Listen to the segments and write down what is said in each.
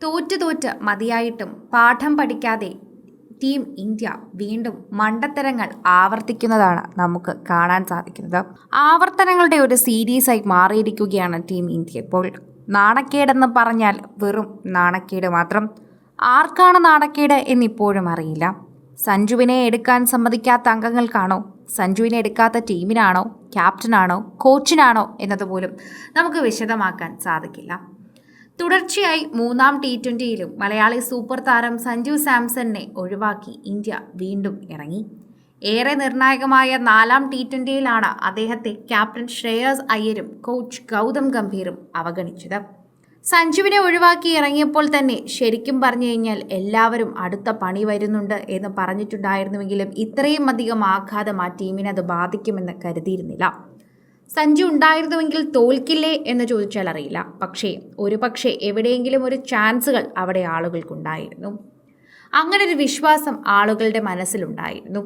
തോറ്റ് മതിയായിട്ടും പാഠം പഠിക്കാതെ ടീം ഇന്ത്യ വീണ്ടും മണ്ടത്തരങ്ങൾ ആവർത്തിക്കുന്നതാണ് നമുക്ക് കാണാൻ സാധിക്കുന്നത്. ആവർത്തനങ്ങളുടെ ഒരു സീരീസായി മാറിയിരിക്കുകയാണ് ടീം ഇന്ത്യ ഇപ്പോൾ. നാണക്കേടെന്ന് പറഞ്ഞാൽ വെറും നാണക്കേട് മാത്രം. ആർക്കാണ് നാണക്കേട് എന്നിപ്പോഴും അറിയില്ല. സഞ്ജുവിനെ എടുക്കാൻ സമ്മതിക്കാത്ത അംഗങ്ങൾക്കാണോ, സഞ്ജുവിനെ എടുക്കാത്ത ടീമിനാണോ, ക്യാപ്റ്റനാണോ, കോച്ചിനാണോ എന്നതുപോലും നമുക്ക് വിശദമാക്കാൻ സാധിക്കില്ല. തുടർച്ചയായി മൂന്നാം T20യിലും മലയാളി സൂപ്പർ താരം സഞ്ജു സാംസണിനെ ഒഴിവാക്കി ഇന്ത്യ വീണ്ടും ഇറങ്ങി. ഏറെ നിർണായകമായ നാലാം T20യിലാണ് അദ്ദേഹത്തെ ക്യാപ്റ്റൻ ശ്രേയസ് അയ്യരും കോച്ച് ഗൗതം ഗംഭീറും അവഗണിച്ചത്. സഞ്ജുവിനെ ഒഴിവാക്കി ഇറങ്ങിയപ്പോൾ തന്നെ ശരിക്കും പറഞ്ഞു കഴിഞ്ഞാൽ എല്ലാവരും അടുത്ത പണി വരുന്നുണ്ട് എന്ന് പറഞ്ഞിട്ടുണ്ടായിരുന്നുവെങ്കിലും ഇത്രയും അധികം ആഘാതം ആ ടീമിനെ അത് ബാധിക്കുമെന്ന് കരുതിയിരുന്നില്ല. സഞ്ജു ഉണ്ടായിരുന്നുവെങ്കിൽ തോൽക്കില്ലേ എന്ന് ചോദിച്ചാൽ അറിയില്ല. പക്ഷേ എവിടെയെങ്കിലും ഒരു ചാൻസുകൾ അവിടെ ആളുകൾക്കുണ്ടായിരുന്നു. അങ്ങനൊരു വിശ്വാസം ആളുകളുടെ മനസ്സിലുണ്ടായിരുന്നു.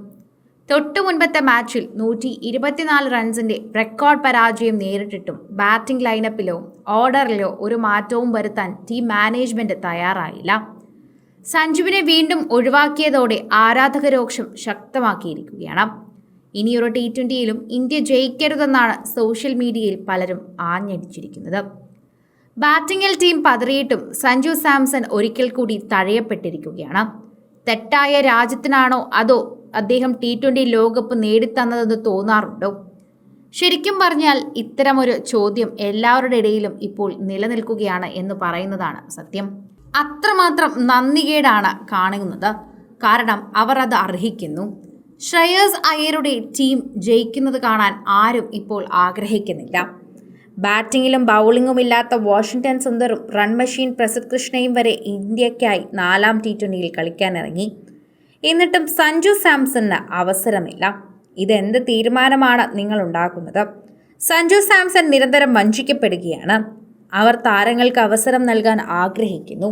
തൊട്ടു മുൻപത്തെ മാച്ചിൽ 124 റൺസിന്റെ റെക്കോർഡ് പരാജയം നേരിട്ടിട്ടും ബാറ്റിംഗ് ലൈനപ്പിലോ ഓർഡറിലോ ഒരു മാറ്റവും വരുത്താൻ ടീം മാനേജ്മെന്റ് തയ്യാറായില്ല. സഞ്ജുവിനെ വീണ്ടും ഒഴിവാക്കിയതോടെ ആരാധകരോക്ഷം ശക്തമാക്കിയിരിക്കുകയാണ്. ഇനിയൊരു T20യിലും ഇന്ത്യ ജയിക്കരുതെന്നാണ് സോഷ്യൽ മീഡിയയിൽ പലരും ആഞ്ഞടിച്ചിരിക്കുന്നത്. ബാറ്റിംഗിൽ ടീം പതറിയിട്ടും സഞ്ജു സാംസൺ ഒരിക്കൽ കൂടി തഴയപ്പെട്ടിരിക്കുകയാണ്. തെറ്റായ രാജ്യത്തിനാണോ അതോ അദ്ദേഹം T20 ലോകകപ്പ് നേടിത്തന്നതെന്ന് തോന്നാറുണ്ടോ? ശരിക്കും പറഞ്ഞാൽ ഇത്തരമൊരു ചോദ്യം എല്ലാവരുടെ ഇടയിലും ഇപ്പോൾ നിലനിൽക്കുകയാണ് എന്ന് പറയുന്നതാണ് സത്യം. അത്രമാത്രം നന്ദികേടാണ് കാണുന്നത്. കാരണം അവർ അത് അർഹിക്കുന്നു. ശ്രേയസ് അയ്യരുടെ ടീം ജയിക്കുന്നത് കാണാൻ ആരും ഇപ്പോൾ ആഗ്രഹിക്കുന്നില്ല. ബാറ്റിങ്ങിലും ബൗളിങ്ങും ഇല്ലാത്ത വാഷിംഗ്ടൺ സുന്ദറും റൺ മെഷീൻ പ്രസിദ്ധ് കൃഷ്ണയും വരെ ഇന്ത്യക്കായി നാലാം T20യിൽ കളിക്കാനിറങ്ങി. എന്നിട്ടും സഞ്ജു സാംസണിന് അവസരമില്ല. ഇതെന്ത് തീരുമാനമാണ് നിങ്ങൾ ഉണ്ടാക്കുന്നത്? സഞ്ജു സാംസൺ നിരന്തരം വഞ്ചിക്കപ്പെടുകയാണ്. അവർ താരങ്ങൾക്ക് അവസരം നൽകാൻ ആഗ്രഹിക്കുന്നു.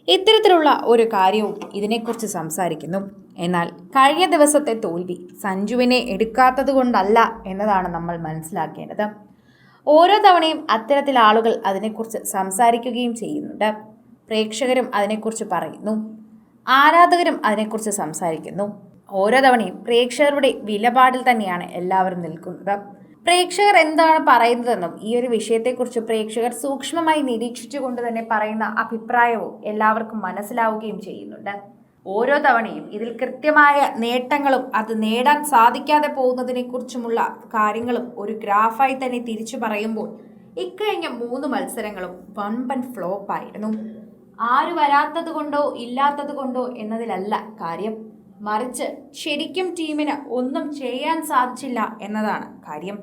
ഇത്തരത്തിലുള്ള ഒരു കാര്യവും ഇതിനെക്കുറിച്ച് സംസാരിക്കുന്നു. എന്നാൽ കഴിഞ്ഞ ദിവസത്തെ തോൽവി സഞ്ജുവിനെ എടുക്കാത്തത് കൊണ്ടല്ല എന്നതാണ് നമ്മൾ മനസ്സിലാക്കേണ്ടത്. ഓരോ തവണയും അത്തരത്തിൽ ആളുകൾ അതിനെക്കുറിച്ച് സംസാരിക്കുകയും ചെയ്യുന്നുണ്ട്. പ്രേക്ഷകരും അതിനെക്കുറിച്ച് പറയുന്നു, ആരാധകരും അതിനെക്കുറിച്ച് സംസാരിക്കുന്നു. ഓരോ തവണയും പ്രേക്ഷകരുടെ വിലപാടിൽ തന്നെയാണ് എല്ലാവരും നിൽക്കുന്നത്. പ്രേക്ഷകർ എന്താണ് പറയുന്നതെന്നും ഈ ഒരു വിഷയത്തെക്കുറിച്ച് പ്രേക്ഷകർ സൂക്ഷ്മമായി നിരീക്ഷിച്ചുകൊണ്ട് തന്നെ പറയുന്ന അഭിപ്രായവും എല്ലാവർക്കും മനസ്സിലാവുകയും ചെയ്യുന്നുണ്ട്. ഓരോ തവണയും ഇതിൽ കൃത്യമായ നേട്ടങ്ങളും അത് നേടാൻ സാധിക്കാതെ പോകുന്നതിനെക്കുറിച്ചുമുള്ള കാര്യങ്ങളും ഒരു ഗ്രാഫായി തന്നെ തിരിച്ചു പറയുമ്പോൾ ഇക്കഴിഞ്ഞ 3 മത്സരങ്ങളും വമ്പൻ ഫ്ലോപ്പായിരുന്നു. ആര് വരാത്തത് കൊണ്ടോ ഇല്ലാത്തത് കൊണ്ടോ എന്നതിലല്ല കാര്യം, മറിച്ച് ശരിക്കും ടീമിന് ഒന്നും ചെയ്യാൻ സാധിച്ചില്ല എന്നതാണ് കാര്യം.